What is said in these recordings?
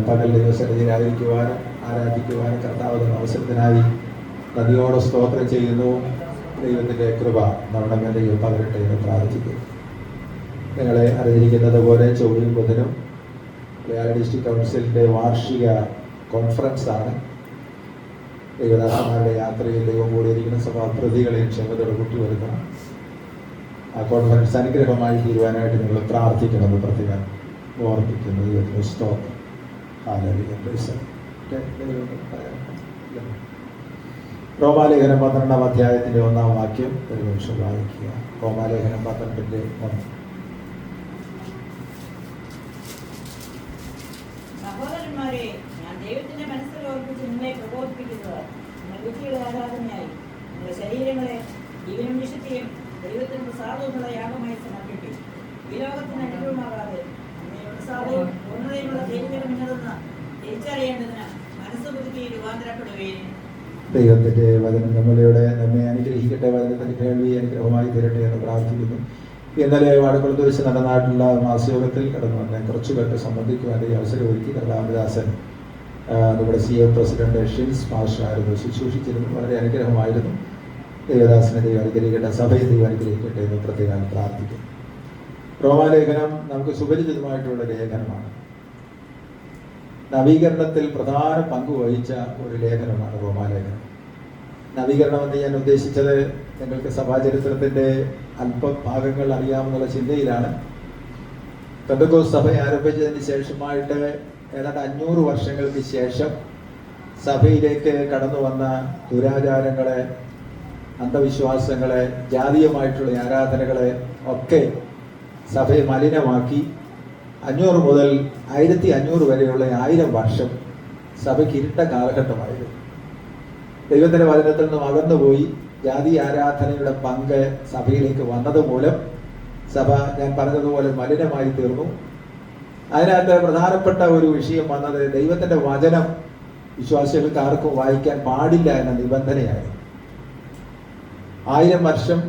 പകൽ ദൈവസന്നിധിയിലായിരിക്കുവാനും ആരാധിക്കുവാനും കർത്താവിന്റെ അവസരത്തിനായി നദിയോട് സ്തോത്രം ചെയ്യുന്നു. ദൈവത്തിൻ്റെ കൃപ നമ്മുടെ മേലെയും പകരട്ടെ എന്ന് പ്രാർത്ഥിക്കുന്നു. നിങ്ങളെ അറിഞ്ഞിരിക്കുന്നത് പോലെ ചൊവ്വയും ബുധനും ഡിസ്ട്രിക്ട് കൗൺസിലിൻ്റെ വാർഷിക കോൺഫറൻസാണ്. ദൈവദാസന്മാരുടെ യാത്രയിൽ ദൈവം കൂടിയിരിക്കുന്ന സഭാപ്രതികളെയും ക്ഷമതയോടെ കൂട്ടിവരുത്തണം. ആ കോൺഫറൻസ് അനുഗ്രഹമായി തീരുവാനായിട്ട് നിങ്ങൾ പ്രാർത്ഥിക്കണമെന്ന് പ്രത്യേകം ഓർപ്പിക്കുന്നു. ദൈവത്തിന് സ്തോത്രം. റോമാലേഖനം 12-ാം അധ്യായത്തിൻ്റെ 1-ാം വാക്യം ഒരു നിമിഷം വായിക്കുക. റോമാലേഖനം 12:1. സഹോദരന്മാരെ, ഞാൻ ദൈവത്തിന്റെ മനസ്സിൽ ഓർപ്പിച്ച് നിങ്ങളെ പ്രബോധിപ്പിക്കുന്നത് നിങ്ങൾ ബുദ്ധിയുടെ ആരാധനയായി നിങ്ങളുടെ ശരീരങ്ങളെ ജീവനും വിശുദ്ധിയും ദൈവത്തിന് പ്രസാദവുമുള്ള യാഗമായി സമർപ്പിക്കും. ഈ ലോകത്തിന് അനുകൂലമാകാതെ പ്രസാദവും പൂർണ്ണതയുമുള്ള ദൈവം ഇന്നതെന്ന് തിരിച്ചറിയേണ്ടതിന് മനസ്സ് പുതുക്കി രൂപാന്തരപ്പെടുകയും. ദൈവത്തിന്റെ വചനം നമ്മെ അനുഗ്രഹിക്കട്ടെ. വചനത്തിന്റെ കേൾവി അനുഗ്രഹമായി തീരട്ടെ എന്ന് പ്രാർത്ഥിക്കുന്നു. ഇന്നലെ വടക്കുളത്ത് വെച്ച് നടന്നായിട്ടുള്ള മാസയോഗത്തിൽ കടന്നു വന്ന കുറച്ചു പേർക്ക് സംബന്ധിക്കുവാൻ ഈ അവസരം ഒരുക്കി കർത്താവിദാസൻ നമ്മുടെ CF പ്രസിഡന്റ് ഷിൻസ് മാസ്റ്ററായിരുന്നു ശുശ്രൂഷിച്ചിരുന്നു. വളരെ അനുഗ്രഹമായിരുന്നു. ദൈവദാസനെ ദൈവം അനുഗ്രഹിക്കട്ടെ, സഭയെ ദൈവം അനുഗ്രഹിക്കട്ടെ എന്ന് പ്രത്യേകം പ്രാർത്ഥിക്കുന്നു. റോമാലേഖനം നമുക്ക് സുപരിചിതമായിട്ടുള്ള ലേഖനമാണ്. നവീകരണത്തിൽ പ്രധാന പങ്ക് വഹിച്ച ഒരു ലേഖനമാണ് റോമാലേഖനം. നവീകരണം എന്ന് ഞാൻ ഉദ്ദേശിച്ചത് നിങ്ങൾക്ക് സഭാചരിത്രത്തിൻ്റെ അല്പഭാഗങ്ങൾ അറിയാമെന്നുള്ള ചിന്തയിലാണ്. പെന്തക്കോസ്ത് സഭ ആരംഭിച്ചതിന് ശേഷമായിട്ട് ഏതാണ്ട് 500 വർഷങ്ങൾക്ക് ശേഷം സഭയിലേക്ക് കടന്നു വന്ന ദുരാചാരങ്ങളെ, അന്ധവിശ്വാസങ്ങളെ, ജാതീയമായിട്ടുള്ള ആരാധനകളെ ഒക്കെ സഭയെ മലിനമാക്കി 500 മുതൽ 1500 വരെയുള്ള 1000 വർഷം സഭയ്ക്ക് ഇരുണ്ട കാലഘട്ടമായിരുന്നു. ദൈവത്തിൻ്റെ വചനത്തിൽ നിന്നും അകന്നുപോയി ജാതി ആരാധനയുടെ പങ്ക് സഭയിലേക്ക് വന്നത് മൂലം സഭ, ഞാൻ പറഞ്ഞതുപോലെ, മലിനമായി തീർന്നു. അതിനകത്ത് പ്രധാനപ്പെട്ട ഒരു വിഷയം വന്നത് ദൈവത്തിൻ്റെ വചനം വിശ്വാസികൾക്ക് ആർക്കും വായിക്കാൻ പാടില്ല എന്ന നിബന്ധനയായിരുന്നു. 1000 വർഷം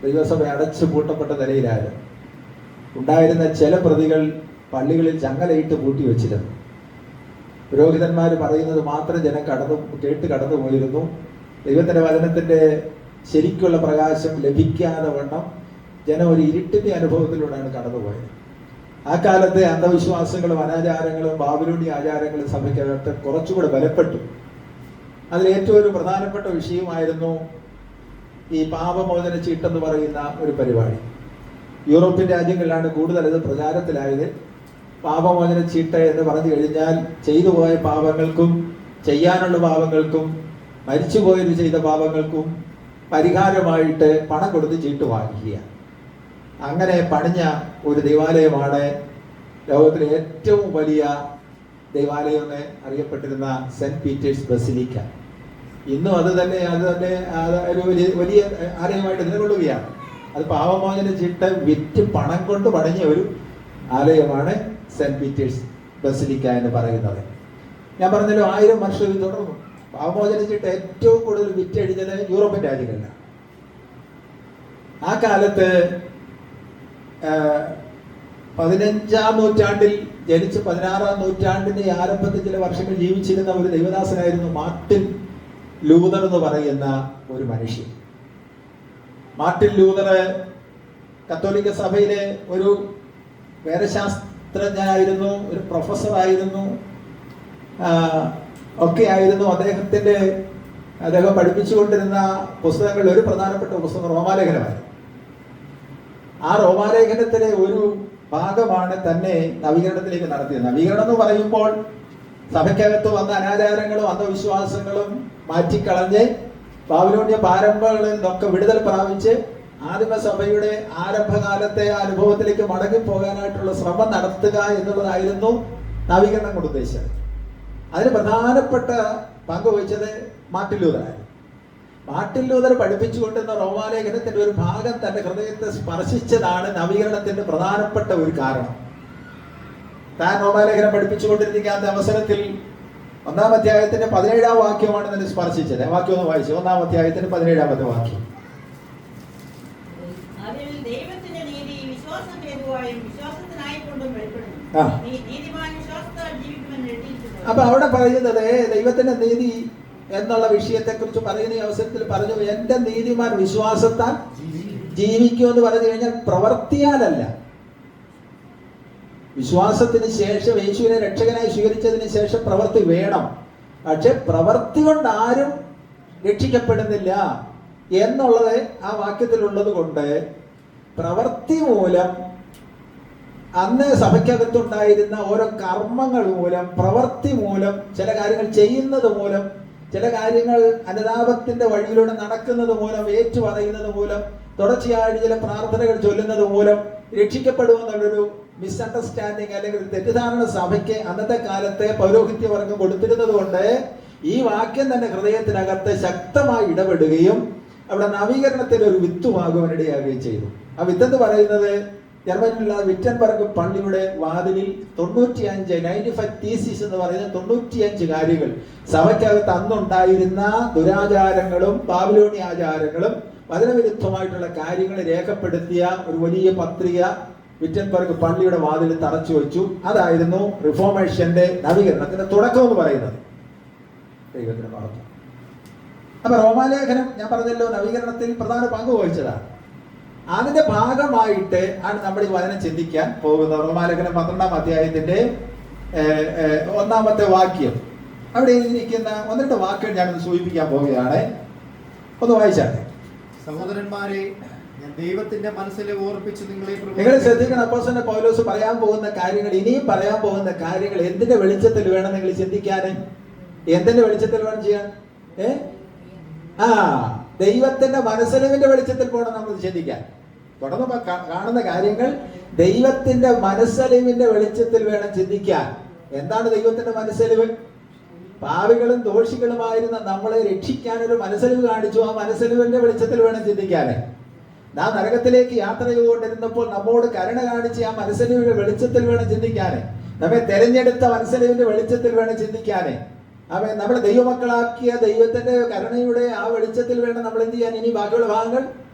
ദൈവസഭ അടച്ചു പൂട്ടപ്പെട്ട നിലയിലായിരുന്നു. ഉണ്ടായിരുന്ന ചില പ്രതികൾ പള്ളികളിൽ ചങ്ങലയിട്ട് പൂട്ടി വെച്ചിരുന്നു. പുരോഹിതന്മാർ പറയുന്നത് മാത്രം ജനം കേട്ട് കടന്നു പോയിരുന്നു. ദൈവത്തിൻ്റെ വചനത്തിൻ്റെ ശരിക്കുള്ള പ്രകാശം ലഭിക്കാതെ വണ്ണം ജനം ഒരു ഇരുട്ടിൻ്റെ അനുഭവത്തിലൂടെയാണ് കടന്നുപോയത്. ആ കാലത്തെ അന്ധവിശ്വാസങ്ങളും അനാചാരങ്ങളും ബാബിലോണിയ ആചാരങ്ങളും സഭയ്ക്കകത്ത് കുറച്ചുകൂടെ ബലപ്പെട്ടു. അതിൽ ഏറ്റവും ഒരു പ്രധാനപ്പെട്ട വിഷയമായിരുന്നു ഈ പാപമോചന ചീട്ടെന്ന് പറയുന്ന ഒരു പരിപാടി. യൂറോപ്യൻ രാജ്യങ്ങളിലാണ് കൂടുതൽ ഇത് പ്രചാരത്തിലായത്. പാപമോചന ചീട്ട് എന്ന് പറഞ്ഞു കഴിഞ്ഞാൽ ചെയ്തു പോയ പാപങ്ങൾക്കും ചെയ്യാനുള്ള പാപങ്ങൾക്കും മരിച്ചുപോയവർ ചെയ്ത പാപങ്ങൾക്കും പരിഹാരമായിട്ട് പണം കൊടുത്ത് ചീട്ട് വാങ്ങിക്കുക. അങ്ങനെ പണിഞ്ഞ ഒരു ദേവാലയമാണ് ലോകത്തിലെ ഏറ്റവും വലിയ ദേവാലയം എന്ന് അറിയപ്പെട്ടിരുന്ന സെന്റ് പീറ്റേഴ്സ് ബസിലിക്ക. ഇന്നും അത് തന്നെ ഒരു വലിയ ആലയമായിട്ട് നിലകൊള്ളുകയാണ്. അത് പാപമോചന ചീട്ട് വിറ്റ് പണം കൊണ്ട് പണിഞ്ഞ ഒരു ആലയമാണ് സെന്റ് പീറ്റേഴ്സ് ബസിലിക്ക എന്ന് പറയുന്നത്. ഞാൻ പറഞ്ഞല്ലോ, 1000 വർഷം ഇത് തുടർന്നു. പാപമോചന ചീട്ട് ഏറ്റവും കൂടുതൽ വിറ്റഴിഞ്ഞത് യൂറോപ്യൻ രാജ്യങ്ങളിലാണ്. ആ കാലത്ത് 15-ാം നൂറ്റാണ്ടിൽ ജനിച്ച് 16-ാം നൂറ്റാണ്ടിന്റെ ആരംഭത്തിൽ ചില വർഷങ്ങൾ ജീവിച്ചിരുന്ന ഒരു ദൈവദാസനായിരുന്നു മാർട്ടിൻ ലൂതർ എന്ന് പറയുന്ന ഒരു മനുഷ്യൻ. മാർട്ടിൻ ലൂതർ കത്തോലിക്ക സഭയിലെ ഒരു വേദശാസ്ത്രജ്ഞനായിരുന്നു, ഒരു പ്രൊഫസറായിരുന്നു, ഒക്കെ ആയിരുന്നു. അദ്ദേഹം പഠിപ്പിച്ചുകൊണ്ടിരുന്ന പുസ്തകങ്ങളിൽ ഒരു പ്രധാനപ്പെട്ട പുസ്തകം റോമാലേഖനമായിരുന്നു. ആ റോമാലേഖനത്തിലെ ഒരു ഭാഗമാണ് തന്നെ നവീകരണത്തിലേക്ക് നടത്തിയത്. നവീകരണം എന്ന് പറയുമ്പോൾ സഭയ്ക്കകത്ത് വന്ന അനാചാരങ്ങളും അന്ധവിശ്വാസങ്ങളും മാറ്റിക്കളഞ്ഞ് ബാബിലോണിയ പാരമ്പര്യങ്ങളിൽ നിന്നൊക്കെ വിടുതൽ പ്രാപിച്ച് ആദിമസഭയുടെ ആരംഭകാലത്തെ അനുഭവത്തിലേക്ക് മടങ്ങിപ്പോകാനായിട്ടുള്ള ശ്രമം നടത്തുക എന്നുള്ളതായിരുന്നു നവീകരണം കൊണ്ട് ഉദ്ദേശിച്ചത്. അതിന് പ്രധാനപ്പെട്ട പങ്ക് വഹിച്ചത് മാർട്ടിൻ ലൂതറായിരുന്നു. മാർട്ടിൻ ലൂതർ പഠിപ്പിച്ചുകൊണ്ടിരുന്ന റോമാലേഖനത്തിന്റെ ഒരു ഭാഗം തന്റെ ഹൃദയത്തെ സ്പർശിച്ചതാണ് നവീകരണത്തിന്റെ പ്രധാനപ്പെട്ട ഒരു കാരണം. താൻ റോമാലേഖനം പഠിപ്പിച്ചുകൊണ്ടിരിക്കാത്ത അവസരത്തിൽ 1-ാം അധ്യായത്തിന്റെ 17-ാം വാക്യമാണ് തന്നെ സ്പർശിച്ചത്. വാക്യം ഒന്ന് വായിച്ചു. 1-ാം അധ്യായത്തിന്റെ 17-ാമത്തെ വാക്യം. ദൈവത്തിന്റെ നീതി വിശ്വാസം ഹേതുവായും വിശ്വാസത്തിനായിക്കൊണ്ടും വെളിപ്പെടുന്നു. നീതിമാൻ വിശ്വാസത്താൽ ജീവിക്കുമെന്ന് എഴുതി അപ്പൊ അവിടെ പറയുന്നത് ദൈവത്തിന്റെ നീതി എന്നുള്ള വിഷയത്തെക്കുറിച്ച് പറയുന്ന ഈ അവസരത്തിൽ പറഞ്ഞു, എന്റെ നീതിമാൻ വിശ്വാസത്താൽ ജീവിക്കുമെന്ന് പറഞ്ഞു കഴിഞ്ഞാൽ പ്രവർത്തിയാലല്ല. വിശ്വാസത്തിന് ശേഷം യേശുവിനെ രക്ഷകനായി സ്വീകരിച്ചതിന് ശേഷം പ്രവൃത്തി വേണം. പക്ഷെ പ്രവൃത്തി കൊണ്ട് ആരും രക്ഷിക്കപ്പെടുന്നില്ല എന്നുള്ളത് ആ വാക്യത്തിലുള്ളത് കൊണ്ട് പ്രവൃത്തി മൂലം അന്ന് സഭയ്ക്കകത്തുണ്ടായിരുന്ന ഓരോ കർമ്മങ്ങൾ മൂലം, പ്രവൃത്തി മൂലം, ചില കാര്യങ്ങൾ ചെയ്യുന്നത് മൂലം, ചില കാര്യങ്ങൾ അനുതാപത്തിന്റെ വഴിയിലൂടെ നടക്കുന്നത് മൂലം, ഏറ്റു പറയുന്നത് മൂലം, തുടർച്ചയായിട്ട് ചില പ്രാർത്ഥനകൾ ചൊല്ലുന്നത് മൂലം രക്ഷിക്കപ്പെടുമെന്നുള്ളൊരു മിസ്അണ്ടർസ്റ്റാൻഡിങ് അല്ലെങ്കിൽ ഒരു തെറ്റിദ്ധാരണ സഭയ്ക്ക് അന്നത്തെ കാലത്തെ പൗരോഹിത്യവർഗം കൊടുത്തിരുന്നത് കൊണ്ട് ഈ വാക്യം തന്നെ ഹൃദയത്തിനകത്ത് ശക്തമായി ഇടപെടുകയും അവിടെ നവീകരണത്തിന് ഒരു വിത്തുമാകുവാനിടയാകുകയും ചെയ്തു. ആ വിത്തെന്ന് പറയുന്നത് ജർമ്മനിയിലുള്ള വിറ്റൻബർഗ് പള്ളിയുടെ വാതിലിൽ 95 തീസിസ് എന്ന് പറയുന്ന 95 കാര്യങ്ങൾ സഭയ്ക്കകത്ത് അന്നുണ്ടായിരുന്ന ദുരാചാരങ്ങളും ബാബിലോണി ആചാരങ്ങളും വചനവിരുദ്ധമായിട്ടുള്ള കാര്യങ്ങൾ രേഖപ്പെടുത്തിയ ഒരു വലിയ പത്രിക വിറ്റൻബർഗ് പള്ളിയുടെ വാതിൽ തറച്ചു വെച്ചു. അതായിരുന്നു റിഫോർമേഷന്റെ നവീകരണത്തിന്റെ തുടക്കം എന്ന് പറയുന്നത്. ദൈവത്തിന് മഹത്വം. അപ്പൊ റോമാലേഖനം ഞാൻ പറഞ്ഞല്ലോ നവീകരണത്തിൽ പ്രധാന പങ്ക് വഹിച്ചതാണ്. അതിന്റെ ഭാഗമായിട്ട് ആണ് നമ്മൾ ഈ വചനം ചിന്തിക്കാൻ പോകുന്നത്. റോമാലേഖനം 12-ാം അധ്യായത്തിന്റെ 1-ാമത്തെ വാക്യം. അവിടെ എഴുതിയിരിക്കുന്ന 1-2 വാക്യം ഞാനൊന്ന് സൂചിപ്പിക്കാൻ പോവുകയാണ്. ഒന്ന് വായിച്ചാട്ടെ. സഹോദരന്മാരെ, ഞാൻ ദൈവത്തിന്റെ മനസ്സിലെ ഓർപ്പിച്ച് നിങ്ങൾ ശ്രദ്ധിക്കണം. അപ്പോസ്തലൻ പൗലോസ് പറയാൻ പോകുന്ന കാര്യങ്ങൾ, ഇനിയും പറയാൻ പോകുന്ന കാര്യങ്ങൾ എന്തിന്റെ വെളിച്ചത്തിൽ വേണം നിങ്ങൾ ചിന്തിക്കാൻ? എന്തിന്റെ വെളിച്ചത്തിൽ വേണം ചെയ്യാൻ? ദൈവത്തിന്റെ മനസ്സലിവിന്റെ വെളിച്ചത്തിൽ പോകണം നമ്മൾ ചിന്തിക്കാൻ. തുടർന്ന് കാണുന്ന കാര്യങ്ങൾ ദൈവത്തിന്റെ മനസ്സലിവിന്റെ വെളിച്ചത്തിൽ വേണം ചിന്തിക്കാൻ. എന്താണ് ദൈവത്തിന്റെ മനസ്സലിവ്? പാപികളും ദോഷികളുമായിരുന്ന നമ്മളെ രക്ഷിക്കാനൊരു മനസ്സലിവ് കാണിച്ചു. ആ മനസ്സലിവിന്റെ വെളിച്ചത്തിൽ വേണം ചിന്തിക്കാനേ. നാം നരകത്തിലേക്ക് യാത്ര ചെയ്തുകൊണ്ടിരുന്നപ്പോൾ നമ്മോട് കരുണ കാണിച്ച് ആ മനസ്സലിവിന്റെ വെളിച്ചത്തിൽ വേണം ചിന്തിക്കാനേ. നമ്മെ തെരഞ്ഞെടുത്ത മനസ്സലിവിന്റെ വെളിച്ചത്തിൽ വേണം ചിന്തിക്കാനേ. അവൻ നമ്മളെ ദൈവമക്കളാക്കിയ ദൈവത്തിന്റെ കരുണയുടെ ആ വെളിച്ചത്തിൽ വേണം നമ്മൾ എന്ത് ചെയ്യാൻ? ഇനി ബാക്കിയുള്ള ഭാഗങ്ങൾ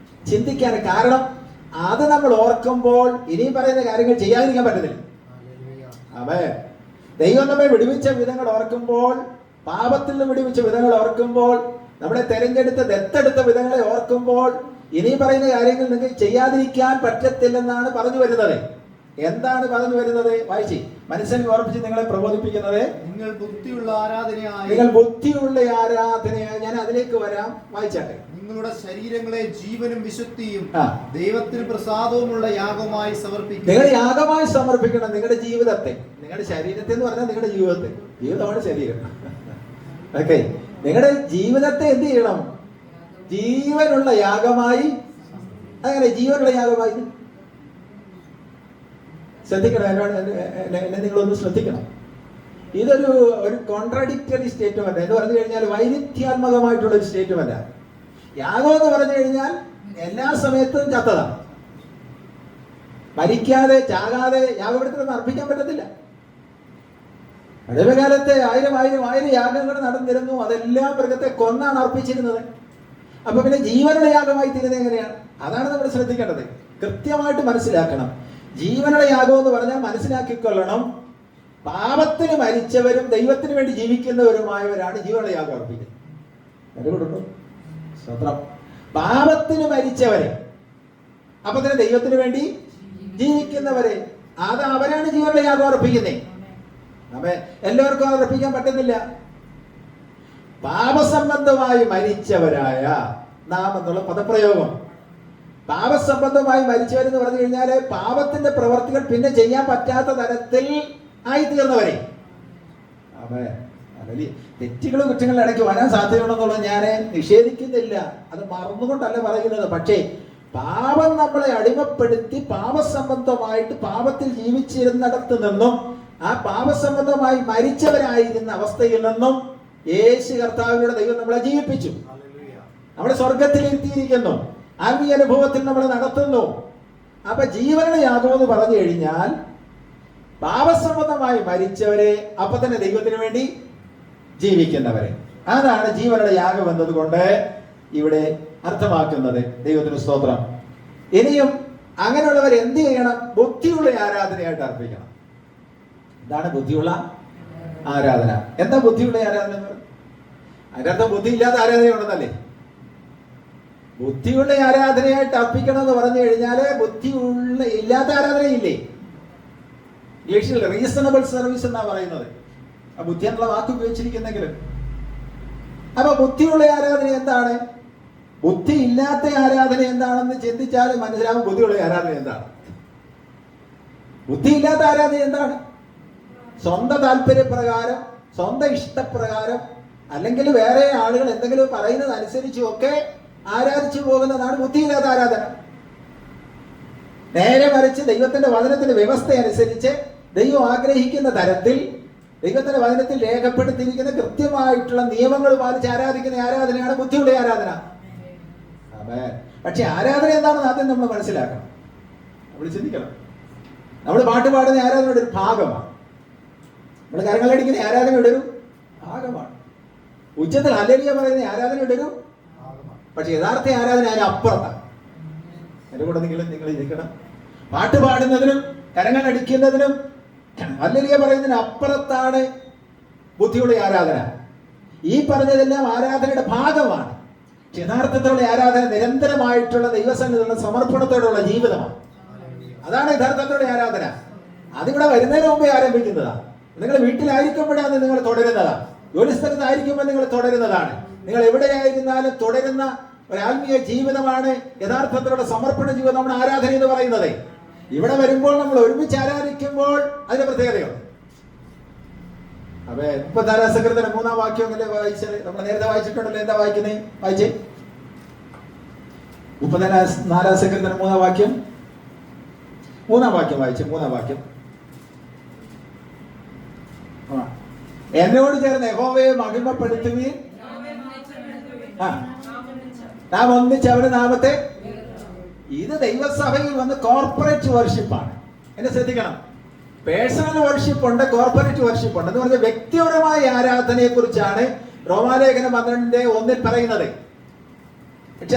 ചിന്തിക്കാൻ. കാരണം അത് നമ്മൾ ഓർക്കുമ്പോൾ ഇനിയും പറയുന്ന കാര്യങ്ങൾ ചെയ്യാതിരിക്കാൻ പറ്റത്തില്ല. അവൻ ദൈവം നമ്മെ വിടുവിച്ച വിധങ്ങൾ ഓർക്കുമ്പോൾ, പാപത്തിൽ നിന്ന് വിടുവിച്ച വിധങ്ങൾ ഓർക്കുമ്പോൾ, നമ്മളെ തെരഞ്ഞെടുത്ത ദത്തെടുത്ത വിധങ്ങളെ ഓർക്കുമ്പോൾ ഇനിയും പറയുന്ന കാര്യങ്ങൾ നിങ്ങൾക്ക് ചെയ്യാതിരിക്കാൻ പറ്റത്തില്ലെന്നാണ് പറഞ്ഞു വരുന്നത്. എന്താണ് പറഞ്ഞു വരുന്നത്? വായിച്ചേ. മനസ്സിനെ ഓർപ്പിച്ച് നിങ്ങളെ പ്രബോധിപ്പിക്കുന്നത് നിങ്ങൾ ബുദ്ധിയുള്ള ആരാധനയായി, ഞാൻ അതിലേക്ക് വരാം. വായിച്ചാട്ടെ. നിങ്ങളുടെ ശരീരങ്ങളെ ജീവനും വിശുദ്ധിയും ദൈവത്തിന് പ്രസാദവുമുള്ള യാഗമായി സമർപ്പിക്കുക. നിങ്ങൾ യാഗമായി സമർപ്പിക്കണം നിങ്ങളുടെ ജീവിതത്തെ. നിങ്ങളുടെ ശരീരത്തെ എന്ന് പറഞ്ഞാൽ നിങ്ങളുടെ ജീവിതമാണ് ശരീരം. ഓക്കെ, നിങ്ങളുടെ ജീവിതത്തെ എന്ത് ചെയ്യണം? ജീവനുള്ള യാഗമായി. അങ്ങനെ ജീവനുള്ള യാഗമായി ശ്രദ്ധിക്കണം. എന്നെ നിങ്ങളൊന്ന് ശ്രദ്ധിക്കണം. ഇതൊരു കോൺട്രാഡിക്ടറി സ്റ്റേറ്റ്മെന്റ് എന്ന് പറഞ്ഞു കഴിഞ്ഞാൽ വൈരുദ്ധ്യാത്മകമായിട്ടുള്ള ഒരു സ്റ്റേറ്റ്മെന്റ്. യാഗം എന്ന് പറഞ്ഞു കഴിഞ്ഞാൽ എല്ലാ സമയത്തും ചത്തതാണ്. മരിക്കാതെ ചാകാതെ യാഗപീഠത്തിൽ അർപ്പിക്കാൻ പറ്റത്തില്ല. പഴയകാലത്തെ 1000 യാഗങ്ങൾ നടന്നിരുന്നു. അതെല്ലാം മൃഗത്തെ കൊന്നാണ് അർപ്പിച്ചിരുന്നത്. അപ്പൊ പിന്നെ ജീവനുള്ള യാഗമായി തീരുന്നത് എങ്ങനെയാണ്? അതാണ് നമ്മൾ ശ്രദ്ധിക്കേണ്ടത്. കൃത്യമായിട്ട് മനസ്സിലാക്കണം. ജീവനുള്ള യാഗം എന്ന് പറഞ്ഞാൽ മനസ്സിലാക്കിക്കൊള്ളണം, പാപത്തിന് മരിച്ചവരും ദൈവത്തിന് വേണ്ടി ജീവിക്കുന്നവരുമായവരാണ് ജീവനുള്ള യാഗം അർപ്പിക്കുന്നത്. സ്വത്രം. പാപത്തിന് മരിച്ചവരെ, അപ്പൊ തന്നെ ദൈവത്തിന് വേണ്ടി ജീവിക്കുന്നവരെ, അത് അവരാണ് ജീവനുള്ള യാഗം അർപ്പിക്കുന്നത്. അപ്പൊ എല്ലാവർക്കും അത് അർപ്പിക്കാൻ പറ്റുന്നില്ല. പാപസംബന്ധമായി മരിച്ചവരായ നാം എന്നുള്ള പദപ്രയോഗം, പാപസംബന്ധമായി മരിച്ചവരെന്ന് പറഞ്ഞു കഴിഞ്ഞാൽ പാപത്തിന്റെ പ്രവർത്തികൾ പിന്നെ ചെയ്യാൻ പറ്റാത്ത തരത്തിൽ ആയിത്തീർന്നവരെ. തെറ്റുകളും കുറ്റങ്ങളും ഇടയ്ക്ക് വരാൻ സാധ്യതയുണ്ടെന്നുള്ളത് ഞാൻ നിഷേധിക്കുന്നില്ല. അത് മറന്നുകൊണ്ടല്ല പറയുന്നത്. പക്ഷേ പാപം നമ്മളെ അടിമപ്പെടുത്തി പാപസംബന്ധമായിട്ട് പാപത്തിൽ ജീവിച്ചിരുന്നിടത്ത് നിന്നും ആ പാപസംബന്ധമായി മരിച്ചവരായിരുന്ന അവസ്ഥയിൽ നിന്നും യേശു കർത്താവിലൂടെ ദൈവം നമ്മളെ ജീവിപ്പിച്ചു. നമ്മളെ സ്വർഗത്തിലിരുത്തിയിരിക്കുന്നു. ആത്മീയ അനുഭവത്തിൽ നമ്മളെ നടത്തുന്നു. അപ്പൊ ജീവനുള്ള യാഗം എന്ന് പറഞ്ഞു കഴിഞ്ഞാൽ പാപസംബന്ധമായി മരിച്ചവരെ, അപ്പൊ തന്നെ ദൈവത്തിന് വേണ്ടി ജീവിക്കുന്നവരെ, അതാണ് ജീവനുള്ള യാഗം എന്നതുകൊണ്ട് ഇവിടെ അർത്ഥമാക്കുന്നത്. ദൈവത്തിന് സ്തോത്രം. ഇനിയും അങ്ങനെയുള്ളവർ എന്ത് ചെയ്യണം? ബുദ്ധിയുള്ള ആരാധനയായിട്ട് അർപ്പിക്കണം. എന്താണ് ബുദ്ധിയുള്ള ആരാധന. എന്താ ബുദ്ധിയുള്ള ആരാധന എന്ന് പറയുന്നത്? അതിനർത്ഥം ബുദ്ധിയില്ലാത്ത ആരാധനയുണ്ടെന്നല്ലേ? ബുദ്ധിയുള്ള ആരാധനയായിട്ട് അർപ്പിക്കണം എന്ന് പറഞ്ഞു കഴിഞ്ഞാൽ ബുദ്ധിയുള്ള ഇല്ലാത്ത ആരാധനയില്ലേ? ഇംഗ്ലീഷിൽ റീസണബിൾ സർവീസ് എന്നാ പറയുന്നത്. ആ ബുദ്ധി എന്നുള്ള വാക്ക് ഉപയോഗിച്ചിരിക്കുന്നെങ്കിലും. അപ്പൊ ബുദ്ധിയുള്ള ആരാധന എന്താണ്, ബുദ്ധി ഇല്ലാത്ത ആരാധന എന്താണെന്ന് ചിന്തിച്ചാൽ മനസ്സിലാവും ബുദ്ധിയുള്ള ആരാധന എന്താണ്. ബുദ്ധിയില്ലാത്ത ആരാധന എന്താണ്? സ്വന്തം താല്പര്യപ്രകാരം, സ്വന്തം ഇഷ്ടപ്രകാരം, അല്ലെങ്കിൽ വേറെ ആളുകൾ എന്തെങ്കിലും പറയുന്നത് അനുസരിച്ചും ഒക്കെ ആരാധിച്ചു പോകുന്നതാണ് ബുദ്ധിയില്ലാത്ത ആരാധന. നേരെ മറിച്ച് ദൈവത്തിന്റെ വചനത്തിന്റെ വ്യവസ്ഥ അനുസരിച്ച് ദൈവം ആഗ്രഹിക്കുന്ന തരത്തിൽ ദൈവത്തിന്റെ വചനത്തിൽ രേഖപ്പെടുത്തിയിരിക്കുന്ന കൃത്യമായിട്ടുള്ള നിയമങ്ങൾ പാലിച്ച് ആരാധിക്കുന്ന ആരാധനയാണ് ബുദ്ധിയുള്ള ആരാധന. പക്ഷെ ആരാധന എന്താണെന്ന് ആദ്യം നമ്മൾ മനസ്സിലാക്കണം, നമ്മൾ ചിന്തിക്കണം. നമ്മൾ പാട്ട് പാടുന്ന ആരാധനയുടെ ഒരു ഭാഗമാണ്, നമ്മൾ കരങ്ങളടിക്കുന്ന ആരാധനയുടെ ഒരു ഭാഗമാണ്, ഉച്ചത്തിൽ ഹല്ലേലൂയ പറയുന്ന ആരാധനയുടെ ഒരു ഭാഗമാണ്. പക്ഷെ യഥാർത്ഥ ആരാധന അതിന് അപ്പുറത്താണ്. എന്റെ കൂടെ നിങ്ങൾ ഇരിക്കണം. പാട്ട് പാടുന്നതിനും കരങ്ങൾ അടിക്കുന്നതിനും ഹല്ലേലൂയ പറയുന്നതിന് അപ്പുറത്താണ് ബുദ്ധിയുള്ള ആരാധന. ഈ പറഞ്ഞതെല്ലാം ആരാധനയുടെ ഭാഗമാണ്. യഥാർത്ഥത്തിലുള്ള ആരാധന നിരന്തരമായിട്ടുള്ള ദൈവസന്നിധിയുള്ള സമർപ്പണത്തോടുള്ള ജീവിതമാണ്. അതാണ് യഥാർത്ഥത്തിലുള്ള ആരാധന. അതിവിടെ വരുന്നതിന് മുമ്പേ ആരംഭിക്കുന്നതാണ്. നിങ്ങൾ വീട്ടിലായിരിക്കുമ്പോഴാണ് നിങ്ങൾ തുടരുന്നതാണ്, ജോലിസ്ഥലത്തായിരിക്കുമ്പോൾ നിങ്ങൾ തുടരുന്നതാണ്. നിങ്ങൾ എവിടെയായിരുന്നാലും തുടരുന്ന ഒരു ആത്മീയ ജീവിതമാണ് യഥാർത്ഥത്തിലുള്ള സമർപ്പണ ജീവിതം, നമ്മുടെ ആരാധന എന്ന് പറയുന്നത്. ഇവിടെ വരുമ്പോൾ നമ്മൾ ഒരുമിച്ച് ആരാധിക്കുമ്പോൾ അതിന്റെ പ്രത്യേകതയുണ്ട്. അപ്പൊ 34 സങ്കീർത്തനം 3-ാം വാക്യം അല്ലേ വായിച്ചത്? നമ്മൾ നേരത്തെ വായിച്ചിട്ടുണ്ടല്ലോ. എന്താ വായിക്കുന്നേ? വായിച്ചേ. 34 സങ്കീർത്തനം 3-ാം വാക്യം. 3-ാം വാക്യം വായിച്ചേ. 3-ാം വാക്യം. എന്നോട് ചേർന്ന് യഹോവയെ മഹിമപ്പെടുത്തുവീൻ, നാം ഒന്നിച്ച് അവരുടെ നാമത്തെ. ഇത് ദൈവസഭയിൽ വന്ന് കോർപ്പറേറ്റ് വർഷിപ്പാണ്. എന്നെ ശ്രദ്ധിക്കണം. പേഴ്സണൽ വർഷിപ്പ് ഉണ്ട്, കോർപ്പറേറ്റ് വർഷിപ്പ് ഉണ്ട്. എന്ന് പറഞ്ഞാൽ വ്യക്തിപരമായ ആരാധനയെ കുറിച്ചാണ് റോമാലേഖനം 12:1 പറയുന്നത്. പക്ഷെ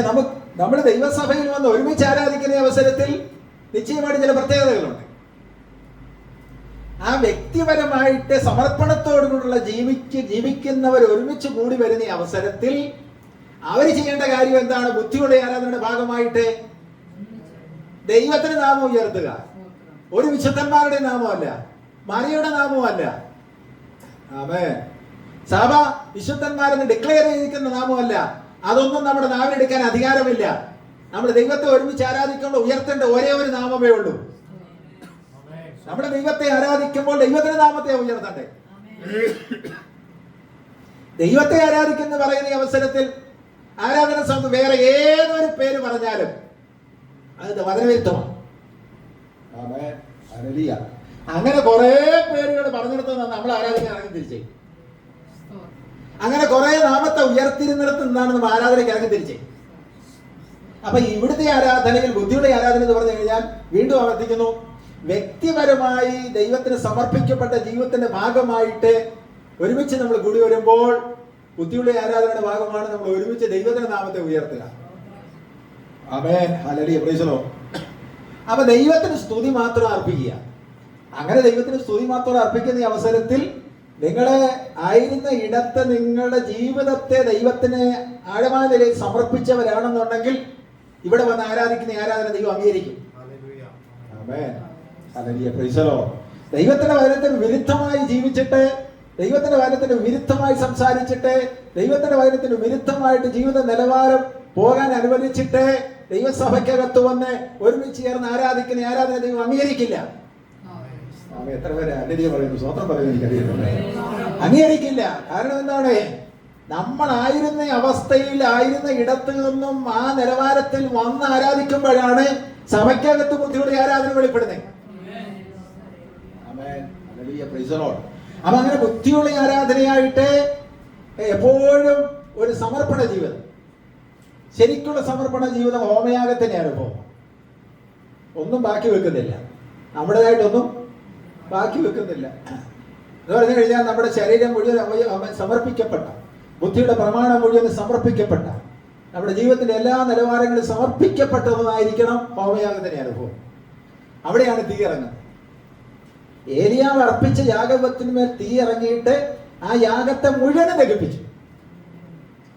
നമ്മൾ ദൈവസഭയിൽ വന്ന് ഒരുമിച്ച് ആരാധിക്കുന്ന അവസരത്തിൽ നിശ്ചയമായിട്ട് ചില പ്രത്യേകതകളുണ്ട്. ആ വ്യക്തിപരമായിട്ട് സമർപ്പണത്തോടുകൂടിയുള്ള ജീവിക്കുന്നവർ ഒരുമിച്ച് കൂടി വരുന്ന അവസരത്തിൽ അവർ ചെയ്യേണ്ട കാര്യം എന്താണ്? ബുദ്ധിയുള്ള ആരാധനയുടെ ഭാഗമായിട്ട് ദൈവത്തിന്റെ നാമം ഉയർത്തുക. ഒരു വിശുദ്ധന്മാരുടെ നാമമല്ല, മറിയുടെ നാമമല്ല. ആമേൻ. സഭ വിശുദ്ധന്മാരെന്ന് ഡിക്ലെയർ ചെയ്തിരിക്കുന്ന നാമമല്ല. അതൊന്നും നമ്മുടെ നാവിലെടുക്കാൻ അധികാരമില്ല. നമ്മൾ ദൈവത്തെ ഒരുമിച്ച് ആരാധിക്കുമ്പോൾ ഉയർത്തേണ്ട ഒരേ ഒരു നാമമേ ഉള്ളൂ. നമ്മുടെ ദൈവത്തെ ആരാധിക്കുമ്പോൾ ദൈവത്തിന്റെ നാമത്തെ ഉയർത്തണ്ടേ. ദൈവത്തെ ആരാധിക്കുന്ന പറയുന്ന അവസരത്തിൽ ആരാധന സമയത്ത് വേറെ ഏതൊരു പേര് പറഞ്ഞാലും അത് വചനവിരുദ്ധമാണ്. അങ്ങനെ കുറെ പേരുകൾ പറഞ്ഞെടുത്ത് നമ്മൾ ആരാധന ഇറങ്ങി തിരിച്ചേ. അങ്ങനെ കുറെ നാമത്തെ ഉയർത്തിരുന്നിടത്ത് നിന്നാണ് നമ്മൾ ആരാധനയ്ക്ക് ഇറങ്ങി തിരിച്ചേ. അപ്പൊ ഇവിടുത്തെ ആരാധനയിൽ ബുദ്ധിയുടെ ആരാധന എന്ന് പറഞ്ഞു കഴിഞ്ഞാൽ വീണ്ടും ആവർത്തിക്കുന്നു, വ്യക്തിപരമായി ദൈവത്തിന് സമർപ്പിക്കപ്പെട്ട ജീവിതത്തിന്റെ ഭാഗമായിട്ട് ഒരുമിച്ച് നമ്മൾ കൂടി വരുമ്പോൾ ബുദ്ധിയുടെ ആരാധനയുടെ ഭാഗമാണ് നമ്മൾ ഒരുമിച്ച് ദൈവത്തിന്റെ നാമത്തെ ഉയർത്തുക. ആമേൻ. ഹല്ലേലൂയ. Praise the Lord. അപ്പൊ ദൈവത്തിന് സ്തുതി മാത്രം അർപ്പിക്കുക. അങ്ങനെ ദൈവത്തിന് സ്തുതി മാത്രം അർപ്പിക്കുന്ന അവസരത്തിൽ നിങ്ങളെ ആയിരുന്ന ഇടത്ത് നിങ്ങളുടെ ജീവിതത്തെ ദൈവത്തിന് ആഴമായ നിലയിൽ സമർപ്പിച്ചവരാണെന്നുണ്ടെങ്കിൽ ഇവിടെ വന്ന് ആരാധിക്കുന്ന ആരാധന ദൈവം അംഗീകരിക്കും. ആമേൻ. ഹല്ലേലൂയ. Praise the Lord. ദൈവത്തിന്റെ വചനത്തിന് വിരുദ്ധമായി ജീവിച്ചിട്ട്, ദൈവത്തിന്റെ വചനത്തിന് വിരുദ്ധമായി സംസാരിച്ചിട്ട്, ദൈവത്തിന്റെ വചനത്തിന് വിരുദ്ധമായിട്ട് ജീവിത നിലവാരം പോകാൻ അനുവദിച്ചിട്ട് ദൈവസഭയ്ക്കകത്ത് വന്ന് ഒരുമിച്ച് ചേർന്ന് ആരാധിക്കുന്ന ആരാധന ദൈവം അംഗീകരിക്കില്ല. എത്ര പേര് ഹല്ലേലൂയ പറയുന്നു, സ്വന്തം പറയുന്നു എനിക്കറിയില്ല. അംഗീകരിക്കില്ല. കാരണം എന്താണ്? നമ്മളായിരുന്ന അവസ്ഥയിൽ ആയിരുന്ന ഇടത്ത് നിന്നും ആ നിലവാരത്തിൽ വന്ന് ആരാധിക്കുമ്പോഴാണ് സഭയ്ക്കകത്ത് ബുദ്ധിയുടെ ആരാധന വെളിപ്പെടുന്നത്. അപ്പൊ അങ്ങനെ ബുദ്ധിയുള്ള ആരാധനയായിട്ട് എപ്പോഴും ഒരു സമർപ്പണ ജീവിതം, ശരിക്കുള്ള സമർപ്പണ ജീവിതം ഹോമയാഗത്തിന്റെ അനുഭവം. ഒന്നും ബാക്കി വെക്കുന്നില്ല, നമ്മുടേതായിട്ടൊന്നും ബാക്കി വെക്കുന്നില്ല. എന്ന് പറഞ്ഞു കഴിഞ്ഞാൽ നമ്മുടെ ശരീരം മുഴുവൻ സമർപ്പിക്കപ്പെട്ട, ബുദ്ധിയുടെ പ്രമാണം മുഴുവൻ സമർപ്പിക്കപ്പെട്ട, നമ്മുടെ ജീവിതത്തിന്റെ എല്ലാ നിലവാരങ്ങളും സമർപ്പിക്കപ്പെട്ടതായിരിക്കണം ഹോമയാഗത്തിന്റെ അനുഭവം. അവിടെയാണ് തീ ഇറങ്ങുന്നത്. ഏലിയാവ് അർപ്പിച്ച യാഗത്തിന്മേൽ തീ ഇറങ്ങിയിട്ട് ആ യാഗത്തെ മുഴുവനും ദഹിപ്പിച്ചു.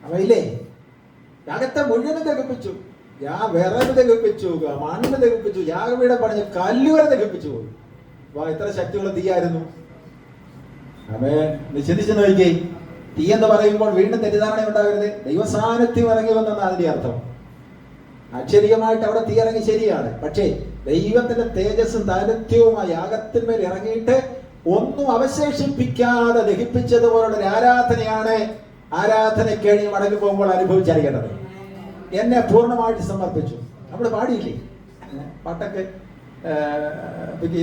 അവയില്ലേ, യാഗത്തെ മുഴുവനും ദഹിപ്പിച്ചു. വിറക് ദഹിപ്പിച്ചു, മണ്ണ് ദഹിപ്പിച്ചു, യാഗപീഠം പണിഞ്ഞ് കല്ലുവരെ ദഹിപ്പിച്ചു പോയി. എത്ര ശക്തിയുള്ള തീയായിരുന്നു. ചിന്തിച്ചു നോക്കിക്കേ. തീ എന്ന് പറയുമ്പോൾ വീണ്ടും തെറ്റിദ്ധാരണ ഉണ്ടാകരുത്. ദൈവസാന്നിധ്യം ഇറങ്ങി വന്നെന്നാണ് അതിന്റെ അർത്ഥം. അക്ഷരികമായിട്ട് അവിടെ തീ ഇറങ്ങി ശരിയാണ്. പക്ഷേ ദൈവത്തിന്റെ തേജസ്സും സാന്നിധ്യവും ആ യാഗത്തിന്മേൽ ഇറങ്ങിയിട്ട് ഒന്നും അവശേഷിപ്പിക്കാതെ ദഹിപ്പിച്ചതുപോലുള്ള ഒരു ആരാധനയാണ് ആരാധനയ്ക്ക് കഴിഞ്ഞ് മടങ്ങി പോകുമ്പോൾ അനുഭവിച്ചറിയേണ്ടത്. എന്നെ പൂർണ്ണമായിട്ട് സമർപ്പിച്ചു. നമ്മൾ പാടിയില്ലേ പാട്ടൊക്കെ,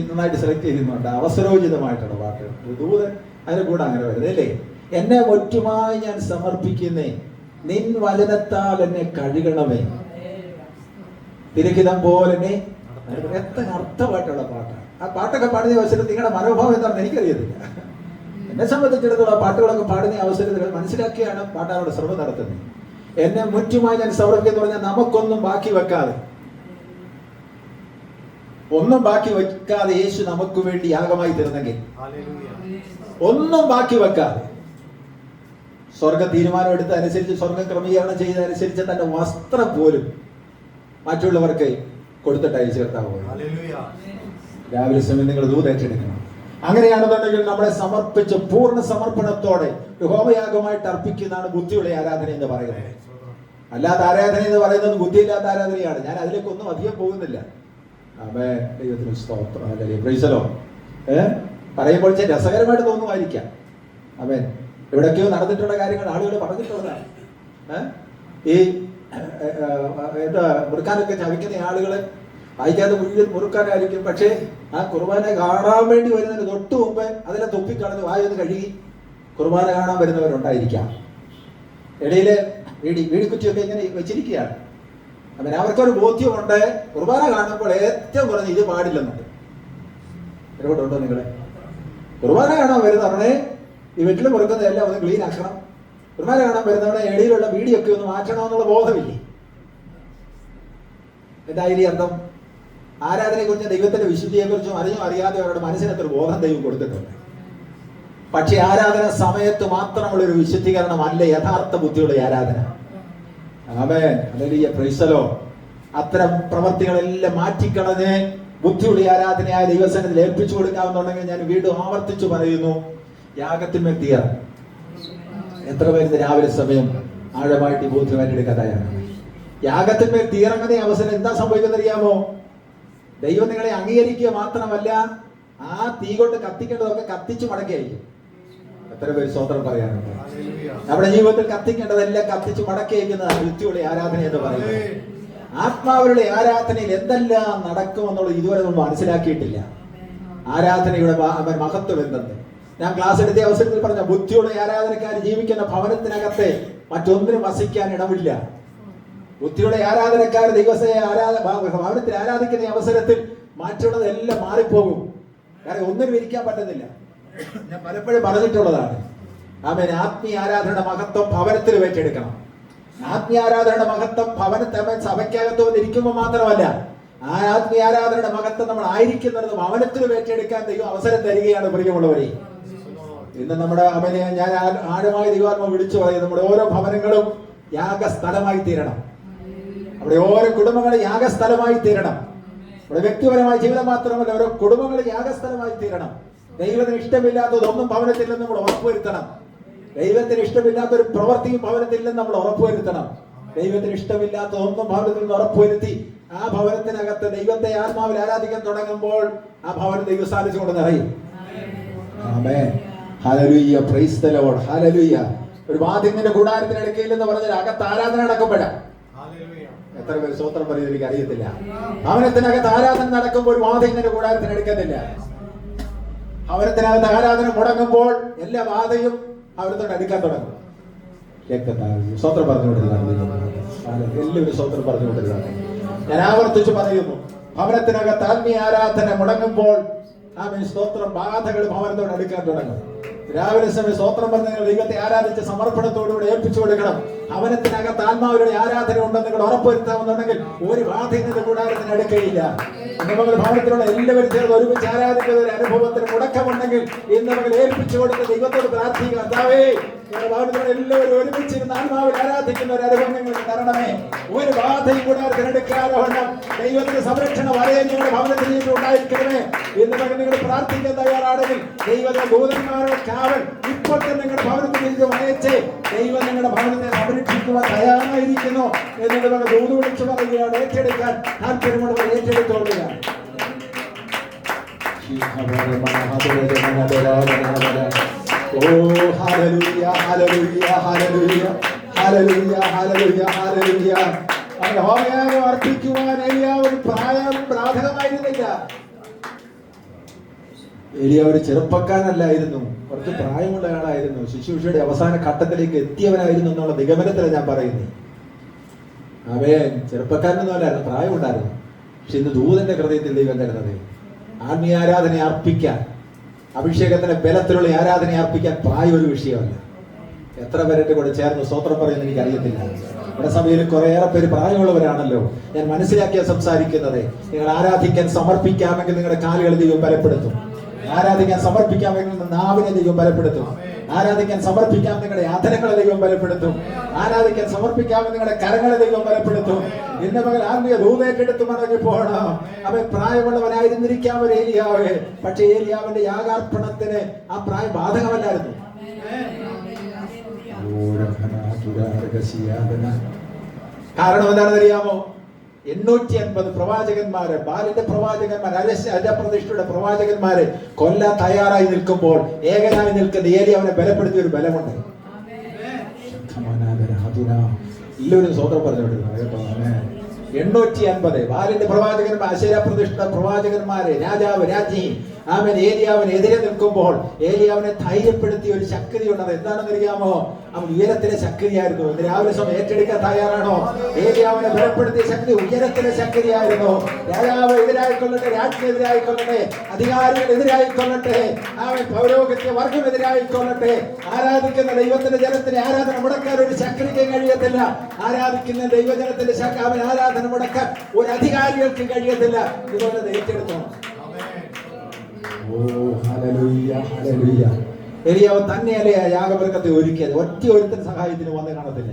നന്നായിട്ട് സെലക്ട് ചെയ്യുന്നുണ്ട്. അവസരോചിതമായിട്ടുള്ള പാട്ടുകൾ. ദൂതൻ അതിന് കൂടെ അങ്ങനെ വരുന്നത് അല്ലേ. എന്നെ ഒറ്റുമായി ഞാൻ സമർപ്പിക്കുന്നേ, നിൻ വചനത്താൽ എന്നെ കഴുകണമേ, തിരക്കിതം പോലെ എന്നെ. എത്ര അർത്ഥമായിട്ടുള്ള പാട്ടാണ്. ആ പാട്ടൊക്കെ പാടുന്ന അവസരം നിങ്ങളുടെ മനോഭാവം എന്താണെന്ന് എനിക്കറിയത്തില്ല. എന്നെ സംബന്ധിച്ചിടത്തോളം ആ പാട്ടുകളൊക്കെ പാടുന്ന അവസരത്തിൽ മനസ്സിലാക്കിയാണ് പാട്ടാനോട് ശ്രമം നടത്തുന്നത്. എന്നെ മുറ്റുമായി ഞാൻ സമർപ്പിക്കുന്നു പറഞ്ഞാൽ നമുക്കൊന്നും ബാക്കി വെക്കാതെ, ഒന്നും ബാക്കി വെക്കാതെ യേശു നമുക്ക് വേണ്ടി യാഗമായി തീർന്നെങ്കിൽ, ഒന്നും ബാക്കി വെക്കാതെ സ്വർഗ തീരുമാനം എടുത്ത അനുസരിച്ച്, സ്വർഗം ക്രമീകരണം ചെയ്തതനുസരിച്ച് തന്റെ വസ്ത്രം പോലും മറ്റുള്ളവർക്ക് കൊടുത്തിട്ട് അയച്ചു കർത്താവ്. രാവിലെ സമയം നിങ്ങൾ ദൂതേറ്റെടുക്കണം. അങ്ങനെയാണെന്നുണ്ടെങ്കിൽ നമ്മളെ സമർപ്പിച്ച് പൂർണ്ണ സമർപ്പണത്തോടെ ഹോമയാഗമായിട്ട് അർപ്പിക്കുന്നതാണ് ബുദ്ധിയുള്ള ആരാധന എന്ന് പറയുന്നത്. അല്ലാത്ത ആരാധന എന്ന് പറയുന്നത് ബുദ്ധിയില്ലാത്ത ആരാധനയാണ്. ഞാൻ അതിലേക്കൊന്നും അധികം പോകുന്നില്ല. ദൈവത്തിന് സ്തോത്രം. പ്രൈസലോ. പറയുമ്പോൾ രസകരമായിട്ട് തോന്നുമായിരിക്കാം. എവിടൊക്കെയോ നടന്നിട്ടുള്ള കാര്യങ്ങൾ ആളുകൾ പറഞ്ഞിട്ടുള്ളതാണ്. ഈ എന്താ മുറുക്കാനൊക്കെ ചവിക്കുന്ന ആളുകള് വായിക്കാതെ മുഴുവൻ മുറുക്കാനായിരിക്കും. പക്ഷേ ആ കുർബാന കാണാൻ വേണ്ടി വരുന്നതിന് തൊട്ട് മുമ്പ് അതിനെ തൊപ്പിക്കളഞ്ഞ് വായൊന്ന് കഴുകി കുർബാന കാണാൻ വരുന്നവരുണ്ടായിരിക്കാം. ഇടയില് വീടിക്കുറ്റിയൊക്കെ ഇങ്ങനെ വെച്ചിരിക്കുകയാണ്. അവർക്കൊരു ബോധ്യമുണ്ട് കുർബാന കാണുമ്പോൾ ഏറ്റവും കുറഞ്ഞ് ഇത് പാടില്ലെന്നുണ്ട്. ഇടപെട്ടുണ്ടോ നിങ്ങളെ? കുർബാന കാണാൻ വരുന്നവരെ ഈ വീട്ടിൽ മുറുക്കുന്നതെല്ലാം ഒന്ന് ക്ലീൻ ആക്കണം. കുർബാന കാണാൻ വരുന്നവരെ ഇടയിലുള്ള വീടിയൊക്കെ ഒന്ന് മാറ്റണമെന്നുള്ള ബോധമില്ലേ? എന്തായാലും അർത്ഥം ആരാധനയെ കുറിച്ച്, ദൈവത്തിന്റെ വിശുദ്ധിയെ കുറിച്ചും അറിഞ്ഞോ അറിയാതെ അവരുടെ മനസ്സിനൊരു ബോധം ദൈവം കൊടുത്തിട്ടുണ്ട്. പക്ഷെ ആരാധന സമയത്ത് മാത്രമുള്ള ഒരു വിശുദ്ധീകരണമല്ല യഥാർത്ഥ ബുദ്ധിയുള്ള ആരാധന. ആമേൻ. ഹല്ലേലൂയ. Praise the Lord. അത്തരം പ്രവർത്തികളെല്ലാം മാറ്റിക്കളഞ്ഞ് ബുദ്ധിയുള്ള ആരാധനയായ ദൈവസന്നിധിയിൽ ഏൽപ്പിച്ചു കൊടുക്കാവുന്നുണ്ടെങ്കിൽ ഞാൻ വീണ്ടും ആവർത്തിച്ചു പറയുന്നു, യാഗത്തിന്മേൽ തീ ഇറങ്ങും. എത്ര പേര് രാവിലെ സമയം ആഴമായിട്ട് ഈ ബോധ്യമായിട്ട് കഥയാണ്. യാഗത്തിന്മേൽ തീ ഇറങ്ങുന്ന അവസരം എന്താ സംഭവിക്കുന്നത് അറിയാമോ? ദൈവം നിങ്ങളെ അംഗീകരിക്കുക മാത്രമല്ല, ആ തീ കൊണ്ട് കത്തിക്കേണ്ടതൊക്കെ കത്തിച്ചു മടക്കി അയക്കും. എത്ര പേര് സ്വതന്ത്രം പറയാനുണ്ട്? നമ്മുടെ ജീവിതത്തിൽ കത്തിക്കേണ്ടതെല്ലാം കത്തിച്ചു മടക്കി അയക്കുന്നതാണ് ബുദ്ധിയുള്ള ആരാധന എന്ന് പറയുന്നത്. ആത്മാവിലുള്ള ആരാധനയിൽ എന്തെല്ലാം നടക്കുമെന്നുള്ളത് ഇതുവരെ നമ്മൾ മനസ്സിലാക്കിയിട്ടില്ല. ആരാധനയുടെ മഹത്വം എന്തെന്ന് ഞാൻ ക്ലാസ് എടുത്ത അവസരത്തിൽ പറഞ്ഞ, ബുദ്ധിയുള്ള ആരാധനക്കാർ ജീവിക്കുന്ന ഭവനത്തിനകത്തെ മറ്റൊന്നിനും വസിക്കാൻ ഇടമില്ല. ബുദ്ധിയുള്ള ആരാധനക്കാർ ഭവനത്തിൽ ആരാധിക്കുന്ന അവസരത്തിൽ മറ്റുള്ളതെല്ലാം മാറിപ്പോകും. കാരണം ഒന്നിനും ഇരിക്കാൻ പറ്റുന്നില്ല. ഞാൻ പലപ്പോഴും പറഞ്ഞിട്ടുള്ളതാണ്. ആമേൻ. ആത്മീയ ആരാധനയുടെ മഹത്വം ഭവനത്തിൽ ഏറ്റെടുക്കണം. ആത്മീയ ആരാധനയുടെ മഹത്വം ഭവനത്തെ സഭയ്ക്കകത്ത് വന്നിരിക്കുമ്പോൾ മാത്രമല്ല, ആ ആത്മീയ ആരാധനയുടെ മഹത്വം നമ്മൾ ആയിരിക്കുന്നത് ഭവനത്തിൽ ഏറ്റെടുക്കാൻ ദൈവം അവസരം തരികയാണ്. പ്രിയമുള്ളവരെ, ഇന്ന് നമ്മുടെ ഞാൻ ആഴമായി ദൈവാത്മ വിളിച്ചു പറയും, നമ്മുടെ ഓരോ ഭവനങ്ങളും യാഗസ്ഥലമായി തീരണം. നമ്മുടെ ഓരോ കുടുംബങ്ങളും യാഗസ്ഥലമായി തീരണം. നമ്മുടെ വ്യക്തിപരമായ ജീവിതം മാത്രമല്ല, ഓരോ കുടുംബങ്ങളും യാഗസ്ഥലമായി തീരണം. ദൈവത്തിന് ഇഷ്ടമില്ലാത്തതൊന്നും ഭവനത്തിൽ നിന്ന് നമ്മൾ ഉറപ്പുവരുത്തണം. ദൈവത്തിന് ഇഷ്ടമില്ലാത്ത ഒരു പ്രവൃത്തിയും ഭവനത്തിൽ നിന്ന് നമ്മൾ ഉറപ്പുവരുത്തണം. ദൈവത്തിന് ഇഷ്ടമില്ലാത്തതൊന്നും ഭവനത്തിൽ നിന്ന് ഉറപ്പുവരുത്തി ആ ഭവനത്തിനകത്ത് ദൈവത്തെ ആത്മാവിൽ ആരാധിക്കാൻ തുടങ്ങുമ്പോൾ ആ ഭവനം ദൈവസാന്നിധ്യം കൊണ്ട് നിറയും. Amen. Hallelujah. Praise the Lord. Hallelujah. ഒരു വാദിന്റെ കൂടാരത്തിന് അടുക്കയിൽ എന്ന് പറഞ്ഞാൽ അകത്ത് ആരാധന നടക്കുമ്പോഴാണ്. എത്ര പേര് സ്വതന്ത്രം പറയുന്നത് എനിക്ക് അറിയത്തില്ല. ഭവനത്തിനകത്ത് ആരാധന നടക്കുമ്പോൾ വാദിന്റെ കൂടാരത്തിന് എടുക്കുന്നില്ല. ഭവനത്തിനകത്ത് ആരാധന മുടങ്ങുമ്പോൾ എല്ലാ വാദയും അവരത്തോട് അടുക്കാൻ തുടങ്ങും. സ്വതന്ത്രം പറഞ്ഞുകൊണ്ടിരുന്നതാണ്. എല്ലാവരും സ്വതന്ത്രം പറഞ്ഞുകൊണ്ടിരുന്നതാണ്. ഞാൻ ആവർത്തിച്ച് പറയുന്നു, ഭവനത്തിനകത്ത് ആത്മീയ ആരാധന മുടങ്ങുമ്പോൾ സ്തോത്രം ബാധകൾ ഭവനത്തോട് അടുക്കാൻ തുടങ്ങും. രാവിലെ സമയം സ്വോത്രം പറഞ്ഞ് നിങ്ങൾ ദൈവത്തെ ആരാധിച്ച് സമർപ്പണത്തോടുകൂടി ഏൽപ്പിച്ചു കൊടുക്കണം. ഭവനത്തിനകത്ത് ആത്മാവിന്റെ ആരാധന ഉണ്ടെന്ന് നിങ്ങൾ ഉറപ്പുവരുത്താമെന്നുണ്ടെങ്കിൽ ഒരു ബാധയുടെ കൂടാരത്തിന് എടുക്കുകയില്ല. നമ്മൾ ഭവനത്തിലുള്ള എല്ലാവരും ചേർന്ന് ഒരുമിച്ച് ആരാധിക്കുന്ന ഒരു അനുഭവത്തിന് മുടക്കമുണ്ടെങ്കിൽ ഇന്ന് നമ്മൾ ഏൽപ്പിച്ചു കൊടുത്ത് ദൈവത്തോട് പ്രാർത്ഥിക്കുക. കർത്താവേ, ഭവനത്തിലുള്ള എല്ലാവരും ഒരുമിച്ചിരുന്ന് ആത്മാവിൽ ആരാധിക്കുന്ന ഒരു അനുഭവം നിങ്ങൾക്ക് തരണമേ. ഒരു ബാധയും കൂടാരത്തിന് എടുക്കാതെ വണ്ണം ദൈവത്തിന്റെ സംരക്ഷണ വലയം നിങ്ങളുടെ ഭവനത്തിൽ ഉണ്ടായിരിക്കണമേ. ഇന്ന് നിങ്ങൾ പ്രാർത്ഥിക്കാൻ തയ്യാറാണെങ്കിൽ ദൈവത്തിന്റെ ദൂതന്മാരുടെ കാവൽ ഇപ്പോൾ തന്നെ നിങ്ങളുടെ ഭവനത്തിൽ അയച്ച് ദൈവം നിങ്ങളുടെ ഭവനത്തെ സംരക്ഷിക്കുവാൻ തയ്യാറായിരിക്കുന്നു എന്ന് നമ്മൾ ദൂത് വിളിച്ചു പറയുകയാണ്. ഏറ്റെടുക്കാൻ താല്പര്യമുള്ളവർ ഏറ്റെടുത്തോളുക. ഓ hallelujah, hallelujah, hallelujah, hallelujah, hallelujah, hallelujah. അങ്ങനെ ഹോമയാഗം അർപ്പിക്കുവാൻ ഒരു പ്രായം ബാധകമായിരുന്നില്ല. ഏലിയ ഒരു ചെറുപ്പക്കാരനല്ലായിരുന്നു, കുറച്ച് പ്രായമുള്ള ആളായിരുന്നു. ശുശ്രൂഷയുടെ അവസാന ഘട്ടത്തിലേക്ക് എത്തിയവനായിരുന്നു എന്നുള്ള നിഗമനത്തിലാണ് ഞാൻ പറയുന്നത്. അവൻ ചെറുപ്പക്കാരനൊന്നും അല്ലായിരുന്നു, പ്രായമുണ്ടായിരുന്നു. പക്ഷെ ഇന്ന് ദൂതന്റെ ഹൃദയത്തിൽ ദൈവം തരുന്നത് ആത്മീയ ആരാധന അർപ്പിക്കാൻ, അഭിഷേകത്തിന്റെ ബലത്തിലുള്ള ആരാധന അർപ്പിക്കാൻ പ്രായം ഒരു വിഷയമല്ല. എത്ര പേരുടെ കൂടെ ചേർന്ന് സ്തോത്രം പറയുന്നത് എനിക്ക് അറിയത്തില്ല. നമ്മുടെ സഭയിൽ കുറേയേറെ പേര് പ്രായമുള്ളവരാണല്ലോ. ഞാൻ മനസ്സിലാക്കിയ സംസാരിക്കുന്നത്, നിങ്ങൾ ആരാധിക്കാൻ സമർപ്പിക്കാമെങ്കിൽ നിങ്ങളുടെ കാലുകൾ ദൈവം ബലപ്പെടുത്തും. ആരാധിക്കാൻ സമർപ്പിക്കാമെങ്കിൽ നാവിനെ ദൈവം ബലപ്പെടുത്തും. ആരാധിക്കാൻ സമർപ്പിക്കാം നിങ്ങളുടെ യാതനകളെ ദൈവം ബലപ്പെടുത്തും. ആരാധിക്കാൻ സമർപ്പിക്കാമെന്ന് നിങ്ങളുടെ കരങ്ങളെ ദൈവം ബലപ്പെടുത്തും. ഇന്ന് മകൾ ആത്മീയ ദൂതേറ്റെടുത്ത് മടങ്ങി പോകണം. അവൻ പ്രായമുള്ളവനായിരുന്നിരിക്കാം ഒരു ഏലിയാവ്. പക്ഷെ ഏലിയാവിന്റെ യാഗാർപ്പണത്തിന് ആ പ്രായം ബാധകമല്ലായിരുന്നു. കാരണം എന്താണെന്ന് അറിയാമോ? 850 പ്രവാചകന്മാര്, ബാലിന്റെ പ്രവാചകന്മാർ, അജപ്രതിഷ്ഠയുടെ പ്രവാചകന്മാരെ കൊല്ലാൻ തയ്യാറായി നിൽക്കുമ്പോൾ ഏകനായി നിൽക്കുന്ന ഏലിയാവിനെ ബലപ്പെടുത്തിയ ഒരു ബലമുണ്ട്. എല്ലാവരും സ്വതന്ത്രം പറഞ്ഞുകൊണ്ടിരുന്നു കേട്ടോ. 850 ബാലിന്റെ പ്രവാചകന്മാർ, അശേരാപ്രതിഷ്ഠ പ്രവാചകന്മാരെ, രാജാവ്, രാജ്ഞി ആമൻ ഏലിയാവിനെതിരെ നിൽക്കുമ്പോൾ ഏലിയാവിനെ ധൈര്യപ്പെടുത്തിയ ഒരു ശക്തി ഉള്ളത് എന്താണെന്ന് അറിയാമോ? അവൻ ഉയരത്തിലെ ശക്തിയായിരുന്നു. ഇന്ന് രാവിലെ സമയം ഏറ്റെടുക്കാൻ തയ്യാറാണോ? ഏലിയാവിനെ ബലപ്പെടുത്തിയ ശക്തി ഉയരത്തിലെ ശക്തിയായിരുന്നു. രാജാവ് എതിരായിക്കൊള്ളട്ടെ, രാജ്ഞി എതിരായിക്കൊള്ളട്ടെ, അധികാരികൾ എതിരായിക്കൊള്ളട്ടെ, അവൻ പൗരോഹിത്യ വർഗം എതിരായിക്കൊള്ളട്ടെ, ആരാധിക്കുന്ന ദൈവത്തിന്റെ ജനത്തിന് ആരാധന മുടക്കാൻ ഒരു ശക്തിക്ക് കഴിയത്തില്ല. ആരാധിക്കുന്ന ദൈവജനത്തിന്റെ അവൻ ആരാധന മുടക്കാൻ ഒരു അധികാരികൾക്ക് കഴിയത്തില്ല. ഇതുപോലെ ഏറ്റെടുത്തോ. ഏലിയാവ് തന്നെയല്ലേ ആ യാഗമൃഗത്തെ ഒരുക്കിയത്. ഒറ്റ ഒരുത്തൻ സഹായത്തിന് വന്ന് കാണത്തില്ല.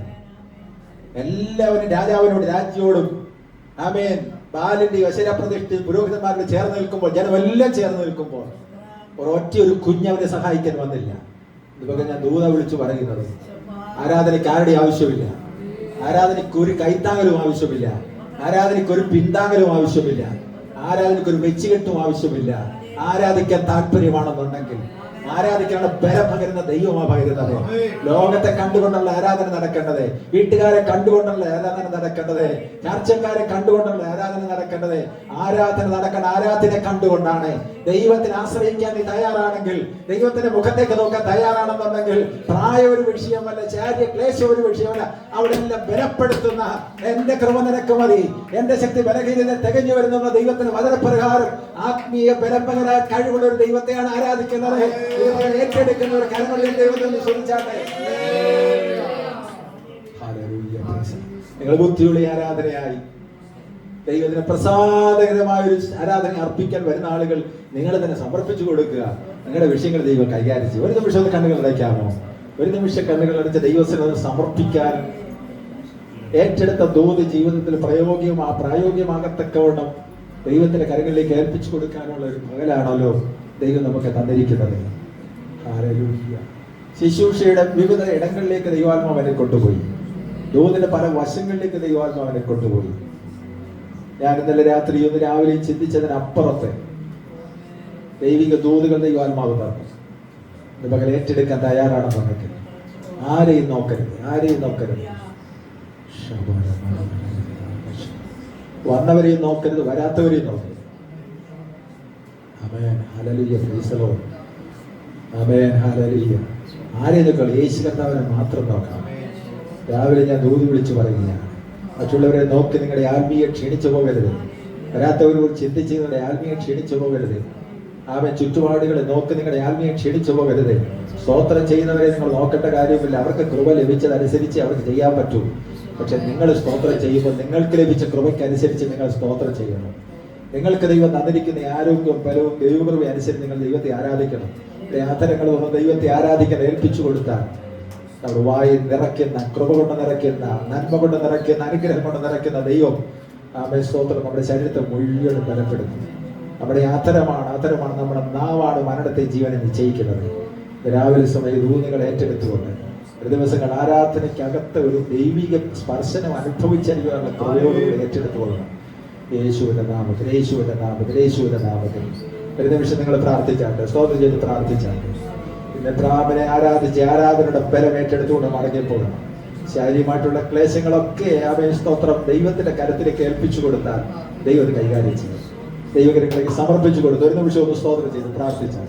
എല്ലാവരും രാജാവിനോട്, രാജ്ഞിയോടും ആമേൻ ബാലിന്റെ അശേരാപ്രതിഷ്ഠയും പുരോഹിതന്മാരോട് ചേർന്ന് നിൽക്കുമ്പോൾ, ജനമെല്ലാം ചേർന്ന് നിൽക്കുമ്പോൾ ഒരു കുഞ്ഞവനെ സഹായിക്കാൻ വന്നില്ല. ഇതൊക്കെ ഞാൻ ദൂത വിളിച്ചു പറയുന്നത്. ആരാധനയ്ക്ക് ആരുടെ ആവശ്യമില്ല. ആരാധനയ്ക്ക് ഒരു കൈത്താങ്ങലും ആവശ്യമില്ല. ആരാധനയ്ക്ക് ഒരു പിന്താങ്ങലും ആവശ്യമില്ല. ആരാധനയ്ക്ക് ഒരു വെച്ചുകെട്ടും ആവശ്യമില്ല. ആരാധിക്കാൻ താല്പര്യമാണെന്നുണ്ടെങ്കിൽ ആരാധിക്കാനുള്ള ബലം പകരുന്ന ദൈവമാണ് പകരുന്നത്. ലോകത്തെ കണ്ടുകൊണ്ടുള്ള ആരാധന നടക്കേണ്ടത്, വീട്ടുകാരെ കണ്ടുകൊണ്ടുള്ള ആരാധന നടക്കേണ്ടത്, ചർച്ചക്കാരെ കണ്ടുകൊണ്ടുള്ള ആരാധന നടക്കേണ്ടത്. ആരാധന നടക്കേണ്ട ആരാധന കണ്ടുകൊണ്ടാണ്. ദൈവത്തിന് ആശ്രയിക്കാൻ നീ തയ്യാറാണെങ്കിൽ, ദൈവത്തിന്റെ മുഖത്തേക്ക് നോക്കാൻ തയ്യാറാണെന്നുണ്ടെങ്കിൽ പ്രായം ഒരു വിഷയമല്ല, ശാരീരിക ക്ലേശം ഒരു വിഷയമല്ല. അവിടെ എല്ലാം ബലപ്പെടുത്തുന്ന എന്റെ കൃപ നിനക്ക് മതി, എന്റെ ശക്തി ബലഹീനത തികഞ്ഞു വരുന്ന ദൈവത്തിന് വചനപ്രകാരം ആത്മീയ ബലപകരാൻ കഴിവുള്ള ഒരു ദൈവത്തെയാണ് ആരാധിക്കുന്നത്. ഏറ്റെടുക്കുന്ന ഒരു കരങ്ങളിൽ ദൈവത്തെ ശ്രദ്ധിച്ചാട്ടെ. നിങ്ങൾ ബുദ്ധിയുള്ള ആരാധനയായി ദൈവത്തിന് പ്രസാദകരമായ ഒരു ആരാധന അർപ്പിക്കാൻ വരുന്ന ആളുകൾ നിങ്ങൾ തന്നെ സമർപ്പിച്ചു കൊടുക്കുക. നിങ്ങളുടെ വിഷയങ്ങൾ ദൈവം കൈകാര്യം ചെയ്യും. ഒരു നിമിഷം കണ്ണുകൾ അടയ്ക്കാമോ? ഒരു നിമിഷം കണ്ണുകൾ അടച്ച് ദൈവത്തിന് സമർപ്പിക്കാൻ ഏറ്റെടുത്ത ദൂത് ജീവിതത്തിൽ പ്രായോഗികമാകത്തക്കവണ്ണം ദൈവത്തിന്റെ കരങ്ങളിലേക്ക് ഏൽപ്പിച്ചു കൊടുക്കാനുള്ള ഒരു പകലാണല്ലോ ദൈവം നമുക്ക് തന്നിരിക്കുന്നത്. ശുശ്രൂഷയുടെ വിവിധ ഇടങ്ങളിലേക്ക് ദൈവാത്മാവനെ കൊണ്ടുപോയി. ദൂതിന്റെ പല വശങ്ങളിലേക്ക് ദൈവാത്മാവനെ കൊണ്ടുപോയി. ഞാൻ ഇന്നലെ രാത്രി ഒന്ന് രാവിലെയും ചിന്തിച്ചതിനപ്പുറത്ത് ദൈവിക ദൂതുകൾ ദൈവാത്മാവ് തന്നു. ഇത് പകൽ ഏറ്റെടുക്കാൻ തയ്യാറാണെന്നുണ്ടെങ്കിൽ ആരെയും നോക്കരുത്. വന്നവരെയും നോക്കരുത്, വരാത്തവരെയും നോക്കരുത്. Amen, hallelujah, praise the Lord. Amen, hallelujah. ആരെയും നോക്കണം? യേശു കർത്താവിനെ മാത്രം നോക്കാം. രാവിലെ ഞാൻ ദൂത് വിളിച്ചു പറയുകയാണ്, മറ്റുള്ളവരെ നോക്കി നിങ്ങളുടെ ആത്മീയ ക്ഷീണിച്ചു പോകരുത്. വരാത്തവരെ ചിന്തിച്ച് നിങ്ങളുടെ ആത്മീയ ക്ഷീണിച്ചു പോകരുത്. അവൻ ചുറ്റുപാടുകളെ നോക്കി നിങ്ങളുടെ ആത്മീയം ക്ഷീണിച്ചു പോകരുത്. സ്തോത്രം ചെയ്യുന്നവരെ നിങ്ങൾ നോക്കേണ്ട കാര്യമില്ല. അവർക്ക് കൃപ ലഭിച്ചതനുസരിച്ച് അവർക്ക് ചെയ്യാൻ പറ്റൂ. പക്ഷെ നിങ്ങൾ സ്തോത്രം ചെയ്യുമ്പോൾ നിങ്ങൾക്ക് ലഭിച്ച കൃപയ്ക്കനുസരിച്ച് നിങ്ങൾ സ്തോത്രം ചെയ്യണം. നിങ്ങൾക്ക് ദൈവം തന്നിരിക്കുന്ന ആരോഗ്യവും ബലവും ദൈവകൃപ അനുസരിച്ച് നിങ്ങൾ ദൈവത്തെ ആരാധിക്കണം. ആദരങ്ങൾ വന്ന് ദൈവത്തെ ആരാധിക്കാൻ ഏൽപ്പിച്ചു കൊടുത്താൽ നമ്മുടെ വായി നിറയ്ക്കുന്ന, കൃപ കൊണ്ട് നിറയ്ക്കുന്ന, നന്മ കൊണ്ട് നിറയ്ക്കുന്ന, അനുഗ്രഹം കൊണ്ട് നിറയ്ക്കുന്ന ദൈവം ആമേൻ സ്തോത്രം നമ്മുടെ ശരീരത്തെ മുഴുവൻ ബലപ്പെടുത്തും. നമ്മുടെ ആദരമാണ് നമ്മുടെ നാവാണ് മരണത്തെ ജീവനെ നിശ്ചയിക്കുന്നത്. രാവിലെ സമയം ഊന്നുകൾ ഏറ്റെടുത്തുകൊണ്ട് ഒരു ദിവസങ്ങൾ ആരാധനയ്ക്കകത്ത് ഒരു ദൈവിക സ്പർശനം അനുഭവിച്ചറിയാനുള്ള കൃപയോടുകൂടി ഏറ്റെടുത്തുകൊള്ളണം. യേശുവിന്റെ നാമത്തിൽ, യേശുവിന്റെ നാമത്തിൽ, യേശുവിന്റെ നാമത്തിൽ ഒരു നിമിഷം നിങ്ങൾ പ്രാർത്ഥിച്ചാണ്ട്, സ്തോത്രം ചെയ്ത് പ്രാർത്ഥിച്ചാണ്ട് പിന്നെ പ്രാപനെ ആരാധിച്ച് ആരാധനയുടെ ബലം ഏറ്റെടുത്തുകൊണ്ട് മടങ്ങിപ്പോകണം. ശാരീരികമായിട്ടുള്ള ക്ലേശങ്ങളൊക്കെ ആമേൻ സ്തോത്രം ദൈവത്തിന്റെ കരത്തിലേക്ക് ഏൽപ്പിച്ചു കൊടുത്താൽ ദൈവം കൈകാര്യം ചെയ്യും. ദൈവകരങ്ങളിലേക്ക് സമർപ്പിച്ചു കൊടുത്ത് ഒരു നിമിഷം ഒന്ന് സ്തോത്രം ചെയ്ത് പ്രാർത്ഥിച്ചാൽ